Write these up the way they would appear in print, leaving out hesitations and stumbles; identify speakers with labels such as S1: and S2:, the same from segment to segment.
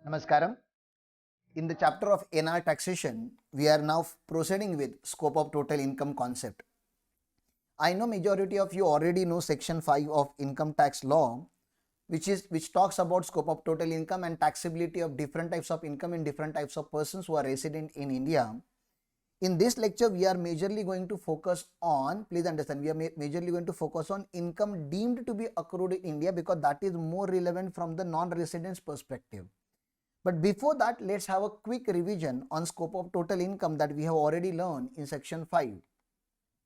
S1: Namaskaram. In the chapter of NR taxation, we are now proceeding with scope of total income concept. I know majority of you already know section 5 of income tax law, which talks about scope of total income and taxability of different types of income in different types of persons who are resident in India. In this lecture, we are majorly going to focus on, please understand, we are majorly going to focus on income deemed to be accrued in India because that is more relevant from the non-resident's perspective. But before that, let's have a quick revision on scope of total income that we have already learned in section 5.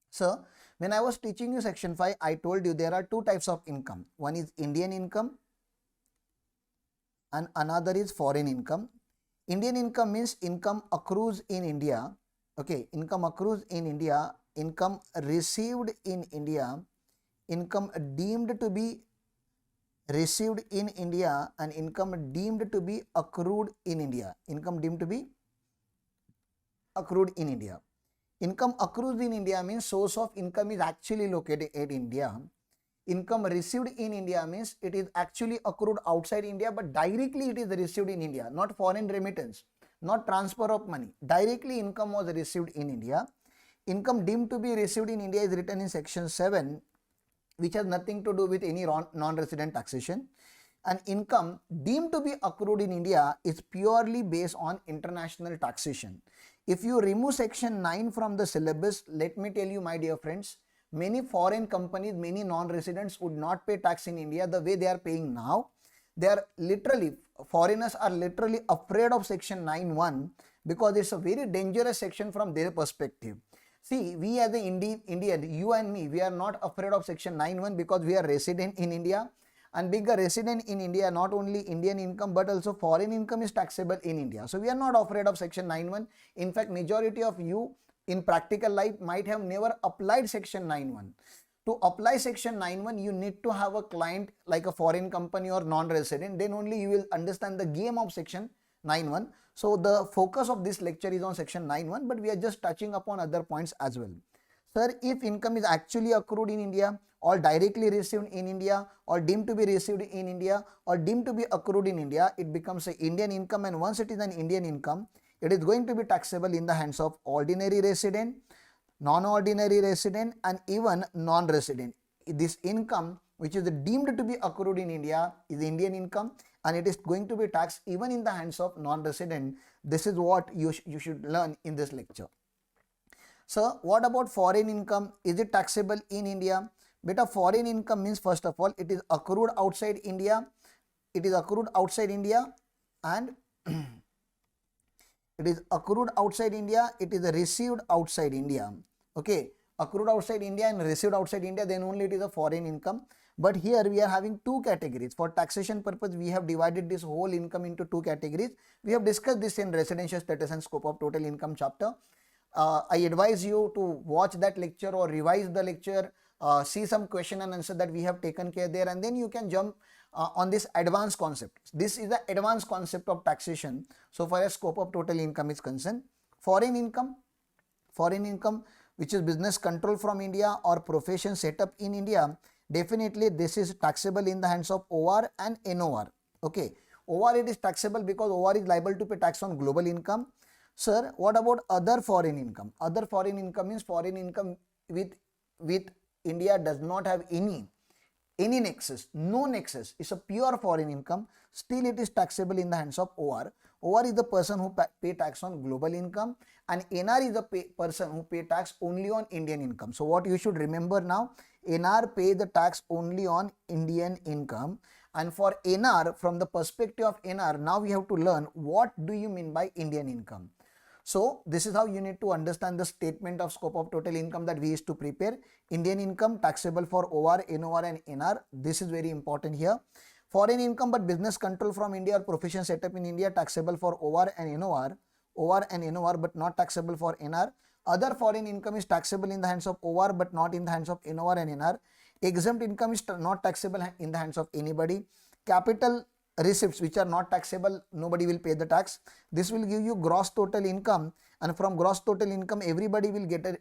S1: So, when I was teaching you section 5, I told you there are two types of income. One is Indian income and another is foreign income. Indian income means income accrues in India. Okay, income accrues in India, income received in India, income deemed to be received in India, and income deemed to be accrued in India. Income deemed to be accrued in India. Income accrues in India means source of income is actually located in India. Income received in India means it is actually accrued outside India, but directly it is received in India, not foreign remittance, not transfer of money. Directly income was received in India. Income deemed to be received in India is written in section 7, which has nothing to do with any non-resident taxation. And income deemed to be accrued in India is purely based on international taxation. If you remove section 9 from the syllabus, let me tell you, my dear friends, many foreign companies, many non-residents would not pay tax in India the way they are paying now. They are literally, foreigners are literally afraid of section 9(1) because it's a very dangerous section from their perspective. See, we as an Indian, you and me, we are not afraid of section 9(1) because we are resident in India, and being a resident in India, not only Indian income but also foreign income is taxable in India. So we are not afraid of section 9(1). In fact, majority of you in practical life might have never applied section 9(1). To apply section 9(1), you need to have a client like a foreign company or non-resident, then only you will understand the game of section 9(1). So the focus of this lecture is on section 9(1), but we are just touching upon other points as well. Sir, if income is actually accrued in India or directly received in India or deemed to be received in India or deemed to be accrued in India, it becomes an Indian income, and once it is an Indian income, it is going to be taxable in the hands of ordinary resident, non-ordinary resident, and even non-resident. This income which is deemed to be accrued in India is Indian income, and it is going to be taxed even in the hands of non-resident. This is what you should learn in this lecture. So what about foreign income? Is it taxable in India? Beta, foreign income means, first of all, it is accrued outside India. It is accrued outside India, and it is accrued outside India. It is received outside India. Okay, accrued outside India and received outside India, then only it is a foreign income. But here we are having two categories. For taxation purpose, we have divided this whole income into two categories. We have discussed this in residential status and scope of total income chapter. I advise you to watch that lecture or revise the lecture, see some question and answer that we have taken care there, and then you can jump on this advanced concept. This is the advanced concept of taxation so far as scope of total income is concerned. Foreign income which is business control from India or profession set up in India, definitely this is taxable in the hands of OR and NOR. Okay, OR it is taxable because OR is liable to pay tax on global income. Sir, what about other foreign income? Other foreign income means foreign income with India does not have any nexus, no nexus. It's a pure foreign income. Still it is taxable in the hands of OR. OR is the person who pay tax on global income, and NR is the person who pay tax only on Indian income. So what you should remember now, NR pay the tax only on Indian income, and for NR, from the perspective of NR, now we have to learn what do you mean by Indian income. So this is how you need to understand the statement of scope of total income that we used to prepare. Indian income taxable for OR, NOR and NR. This is very important here. Foreign income but business control from India or profession set up in India, taxable for OR and NOR. OR and NOR but not taxable for NR. Other foreign income is taxable in the hands of OR but not in the hands of NOR and NR. Exempt income is not taxable in the hands of anybody. Capital receipts which are not taxable, nobody will pay the tax. This will give you gross total income, and from gross total income everybody will get a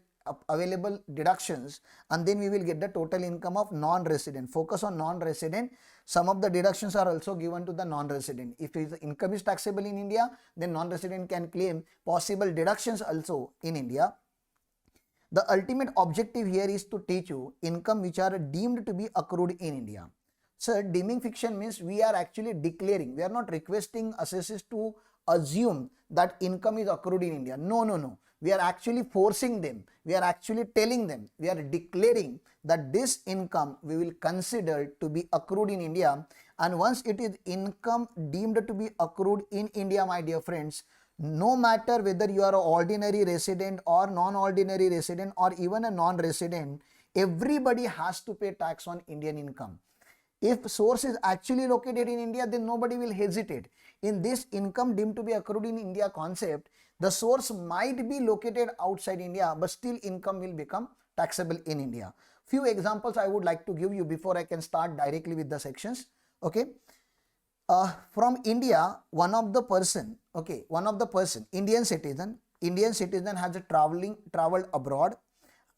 S1: available deductions, and then we will get the total income of non-resident. Focus on non-resident. Some of the deductions are also given to the non-resident. If his income is taxable in India, then non-resident can claim possible deductions also in India. The ultimate objective here is to teach you income which are deemed to be accrued in India. So deeming fiction means we are actually declaring, we are not requesting assessors to assume that income is accrued in India. No, no, no. We are actually forcing them. We are actually telling them. We are declaring that this income we will consider to be accrued in India. And once it is income deemed to be accrued in India, my dear friends, no matter whether you are an ordinary resident or non-ordinary resident or even a non-resident, everybody has to pay tax on Indian income. If source is actually located in India, then nobody will hesitate. In this income deemed to be accrued in India concept, the source might be located outside India, but still income will become taxable in India. Few examples I would like to give you before I can start directly with the sections. Okay. From India, one of the person, Indian citizen has traveled abroad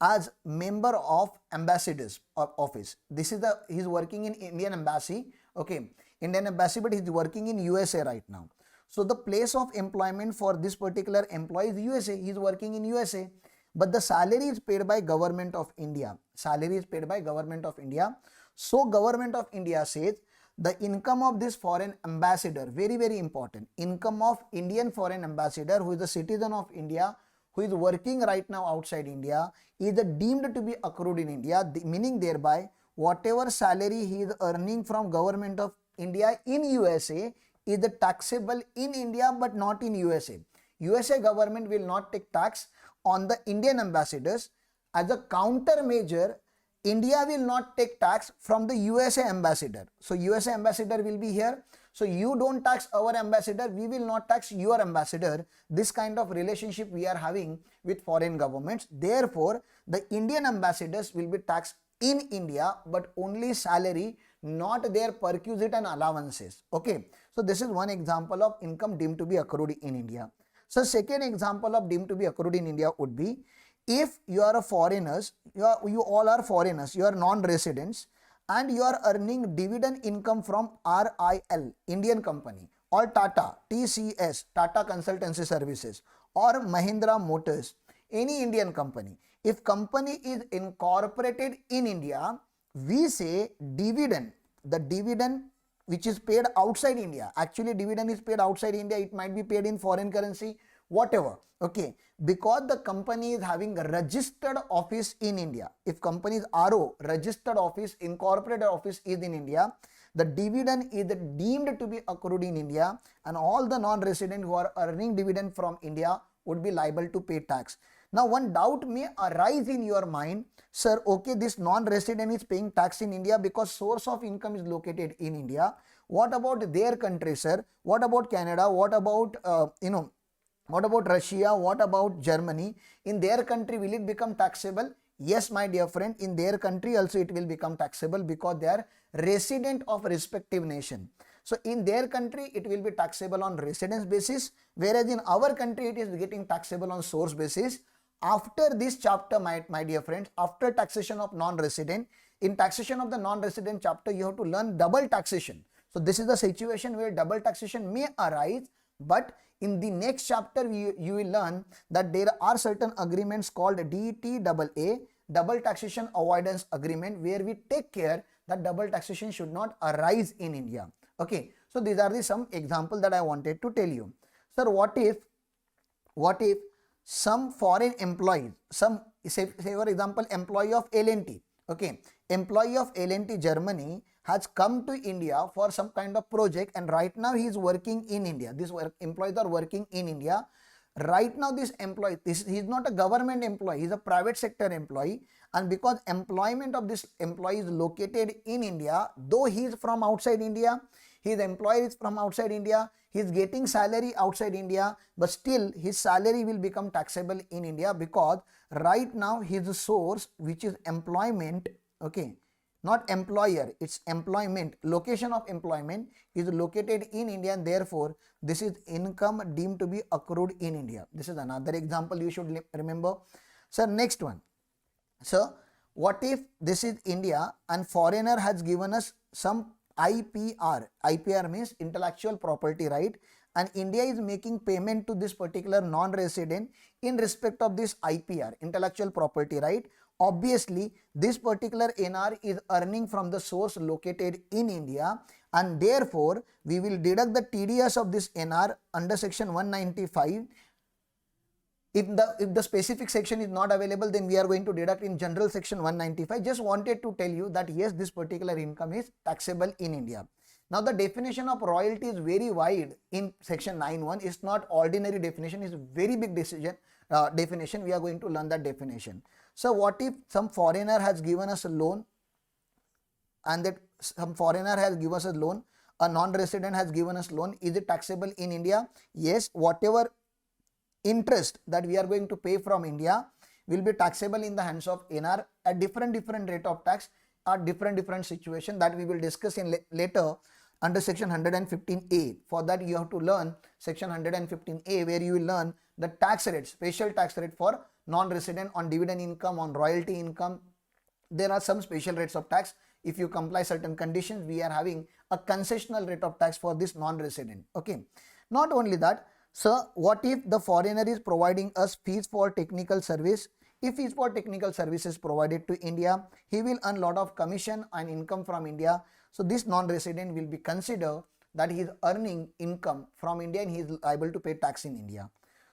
S1: as member of ambassadors office. This is he's working in Indian embassy, okay, Indian embassy, but he's working in USA right now. So the place of employment for this particular employee is USA. He's working in USA, but the salary is paid by government of India. Salary is paid by government of India. So government of India says the income of this foreign ambassador, very, very important, income of Indian foreign ambassador who is a citizen of India, who is working right now outside India, is deemed to be accrued in India, meaning thereby whatever salary he is earning from government of India in USA is taxable in India but not in USA. USA government will not take tax on the Indian ambassadors. As a countermeasure, India will not take tax from the USA ambassador. So USA ambassador will be here. So you don't tax our ambassador, we will not tax your ambassador. This kind of relationship we are having with foreign governments. Therefore, the Indian ambassadors will be taxed in India, but only salary, not their perquisite and allowances. Okay. So this is one example of income deemed to be accrued in India. So second example of deemed to be accrued in India would be, if you are a foreigners, you all are foreigners, you are non-residents, and you are earning dividend income from RIL, Indian company, or Tata, TCS, Tata Consultancy Services, or Mahindra Motors, any Indian company. If company is incorporated in India, we say dividend, the dividend which is paid outside India, actually dividend is paid outside India, it might be paid in foreign currency, whatever, okay, because the company is having a registered office in India. If company is RO, registered office, incorporated office is in India, the dividend is deemed to be accrued in India, and all the non-resident who are earning dividend from India would be liable to pay tax. Now one doubt may arise in your mind, sir, okay, this non-resident is paying tax in India because source of income is located in India. What about their country, sir? What about Canada? What about, what about Russia? What about Germany? In their country, will it become taxable? Yes, my dear friend, in their country also it will become taxable because they are resident of respective nation. So in their country, it will be taxable on residence basis, whereas in our country, it is getting taxable on source basis. After this chapter, my dear friends, after taxation of non-resident, in taxation of the non-resident chapter, you have to learn double taxation. So this is the situation where double taxation may arise, but in the next chapter, you will learn that there are certain agreements called DTAA, Double Taxation Avoidance Agreement, where we take care that double taxation should not arise in India. Okay, so these are some examples that I wanted to tell you. Sir, what if some foreign employees, say for example, employee of L&T, okay, employee of L&T Germany has come to India for some kind of project, and right now he is working in India. These employees are working in India. Right now this employee, he is not a government employee, he is a private sector employee, and because employment of this employee is located in India, though he is from outside India, his employer is from outside India, he is getting salary outside India, but still his salary will become taxable in India because right now his source, which is employment, okay, not employer, it's employment, location of employment is located in India, and therefore this is income deemed to be accrued in India. This is another example you should remember. Sir, next one. So, what if this is India and foreigner has given us some IPR? IPR means intellectual property right, and India is making payment to this particular non-resident in respect of this IPR, intellectual property right. Obviously, this particular NR is earning from the source located in India, and therefore we will deduct the TDS of this NR under section 195. If the specific section is not available, then we are going to deduct in general section 195. Just wanted to tell you that yes, this particular income is taxable in India. Now the definition of royalty is very wide in section 9.1. It's not ordinary definition, it's very big definition. We are going to learn that definition. So what if some foreigner has given us a loan, and that some foreigner has given us a loan, a non-resident has given us loan, is it taxable in India? Yes, whatever interest that we are going to pay from India will be taxable in the hands of NR at different rate of tax at different situation that we will discuss in later under section 115A. For that you have to learn section 115A, where you will learn the tax rate, special tax rate for non-resident on dividend income, on royalty income. There are some special rates of tax. If you comply certain conditions, we are having a concessional rate of tax for this non-resident. Okay. Not only that, so what if the foreigner is providing us fees for technical service? If fees for technical services provided to India, he will earn lot of commission and income from India. So this non-resident will be considered that he is earning income from India and he is liable to pay tax in India.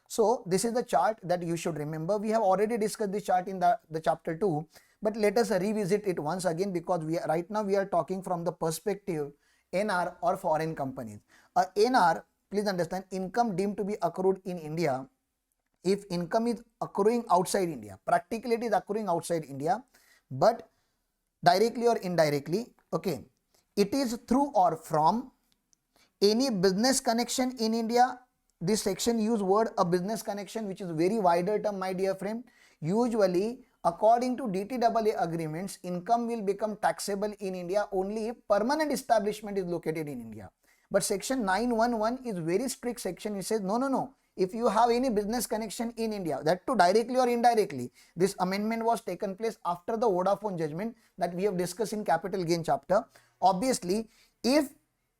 S1: So this is the chart that you should remember. We have already discussed this chart in the chapter 2, but let us revisit it once again, because right now we are talking from the perspective NR or foreign companies. NR, please understand, income deemed to be accrued in India. If income is accruing outside India, practically it is accruing outside India, but directly or indirectly, okay, it is through or from any business connection in India. This section use word a business connection, which is very wider term, my dear friend. Usually, according to DTAA agreements, income will become taxable in India only if permanent establishment is located in India. But section 9.1.1 is very strict section. It says no. If you have any business connection in India, that too directly or indirectly, this amendment was taken place after the Vodafone judgment that we have discussed in capital gain chapter. Obviously, if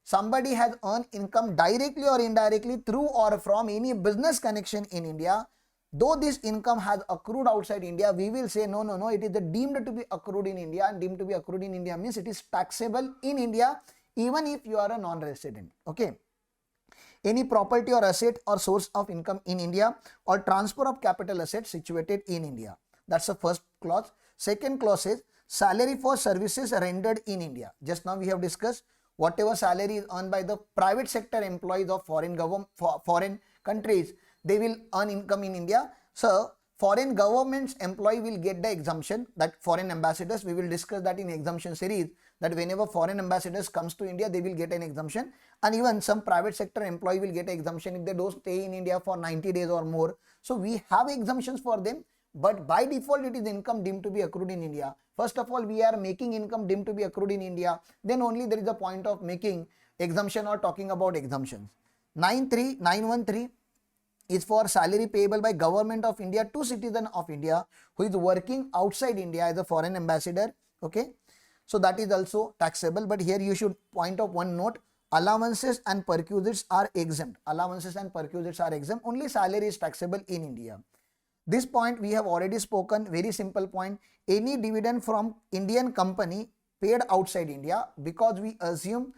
S1: somebody has earned income directly or indirectly through or from any business connection in India, though this income has accrued outside India, we will say no, it is deemed to be accrued in India, and deemed to be accrued in India means it is taxable in India even if you are a non-resident. Okay. Any property or asset or source of income in India, or transfer of capital assets situated in India. That's the first clause. Second clause is salary for services rendered in India. Just now we have discussed whatever salary is earned by the private sector employees of foreign countries, they will earn income in India. So foreign government's employee will get the exemption, that foreign ambassadors, we will discuss that in exemption series, that whenever foreign ambassadors comes to India, they will get an exemption, and even some private sector employee will get an exemption if they don't stay in India for 90 days or more. So we have exemptions for them, but by default it is income deemed to be accrued in India. First of all, we are making income deemed to be accrued in India, then only there is a point of making exemption or talking about exemptions. 913 is for salary payable by government of India to citizen of India who is working outside India as a foreign ambassador. Okay. So that is also taxable, but here you should point out one note: allowances and perquisites are exempt. Allowances and perquisites are exempt. Only salary is taxable in India. This point we have already spoken. Very simple point. Any dividend from Indian company paid outside India, because we assume,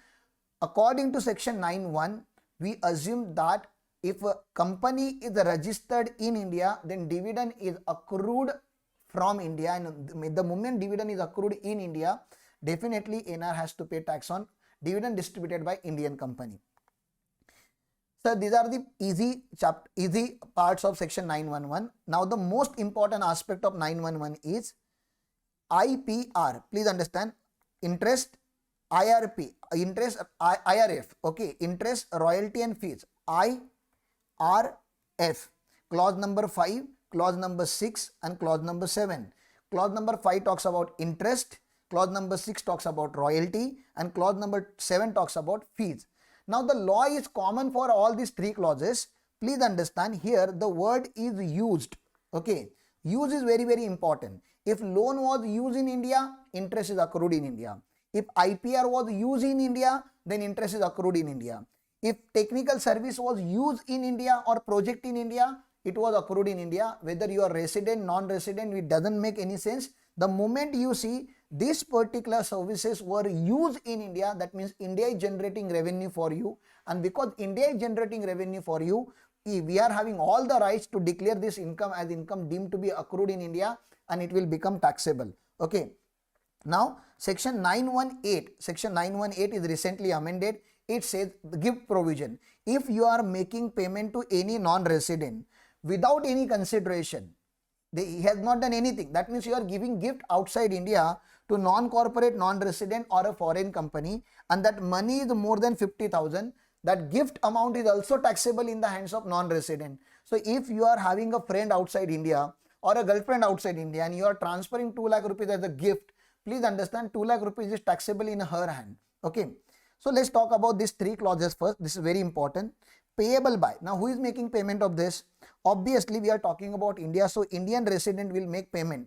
S1: according to section 9.1, we assume that if a company is registered in India, then dividend is accrued from India, and the moment dividend is accrued in India, definitely NR has to pay tax on dividend distributed by Indian company. So these are the easy parts of section 9.1.1. Now the most important aspect of 9.1.1 is IPR. Please understand, interest, IRP, interest, IRF, okay, interest, royalty and fees, IRF, clause number 5, clause number 6 and clause number 7. Clause number 5 talks about interest, clause number 6 talks about royalty, and clause number 7 talks about fees. Now the law is common for all these three clauses. Please understand, here the word is used, okay, Use is very, very important. If loan was used in India, interest is accrued in India. If IPR was used in India, then interest is accrued in India. If technical service was used in India or project in India, it was accrued in India. Whether you are resident, non-resident, it doesn't make any sense. The moment you see these particular services were used in India, that means India is generating revenue for you. And because India is generating revenue for you, we are having all the rights to declare this income as income deemed to be accrued in India, and it will become taxable. Okay. Now, section 918 is recently amended. It says gift provision. If you are making payment to any non-resident without any consideration, he has not done anything. That means you are giving gift outside India to non-corporate, non-resident or a foreign company, and that money is more than 50,000. That gift amount is also taxable in the hands of non-resident. So if you are having a friend outside India or a girlfriend outside India and you are transferring 2 lakh rupees as a gift, please understand 2 lakh rupees is taxable in her hand. Okay. So let's talk about these 3 clauses first. This is very important. Payable by. Now who is making payment of this? Obviously we are talking about India. So Indian resident will make payment.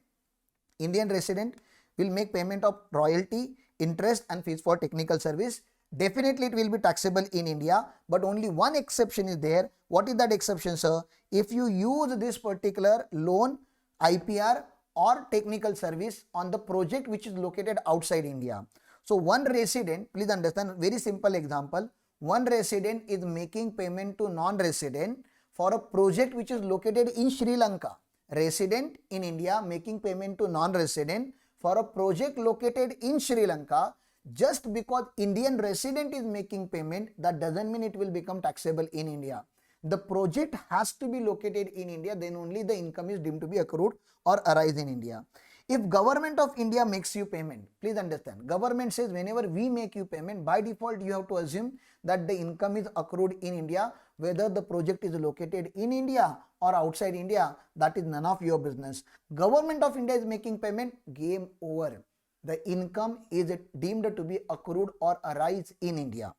S1: Indian resident will make payment of royalty, interest and fees for technical service. Definitely it will be taxable in India, but only one exception is there. What is that exception, sir? If you use this particular loan, IPR or technical service on the project which is located outside India. So one resident, please understand, very simple example. One resident is making payment to non-resident for a project which is located in Sri Lanka. Resident in India making payment to non-resident for a project located in Sri Lanka. Just because Indian resident is making payment, that doesn't mean it will become taxable in India. The project has to be located in India, then only the income is deemed to be accrued or arise in India. If government of India makes you payment, please understand, government says whenever we make you payment, by default you have to assume that the income is accrued in India. Whether the project is located in India or outside India, that is none of your business. Government of India is making payment, game over. The income is deemed to be accrued or arise in India.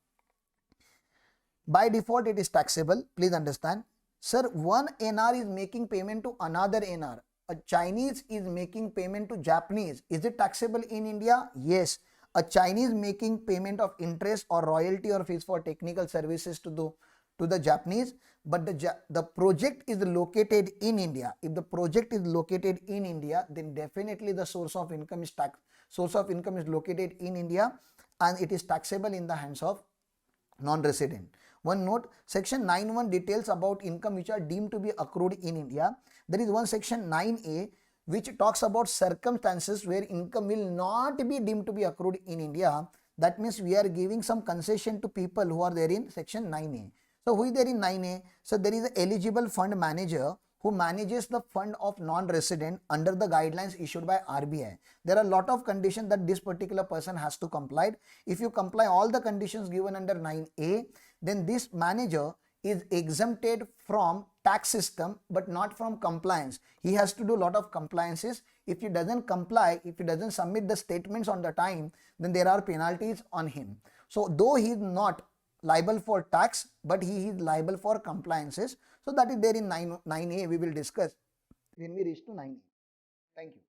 S1: By default, it is taxable. Please understand. Sir, one NR is making payment to another NR. A Chinese is making payment to Japanese. Is it taxable in India? Yes. A Chinese making payment of interest or royalty or fees for technical services to the Japanese, but the project is located in India. If the project is located in India, then definitely the source of income is located in India, and it is taxable in the hands of non-resident. One note, section 9(1) details about income which are deemed to be accrued in India. There is one section 9A which talks about circumstances where income will not be deemed to be accrued in India. That means we are giving some concession to people who are there in section 9A. So who is there in 9A? So there is an eligible fund manager who manages the fund of non-resident under the guidelines issued by RBI. There are a lot of conditions that this particular person has to comply. If you comply all the conditions given under 9A, then this manager is exempted from tax system but not from compliance. He has to do a lot of compliances. If he doesn't comply, if he doesn't submit the statements on the time, then there are penalties on him. So though he is not liable for tax, but he is liable for compliances. So that is there in 9A. We will discuss when we reach to 9A. Thank you.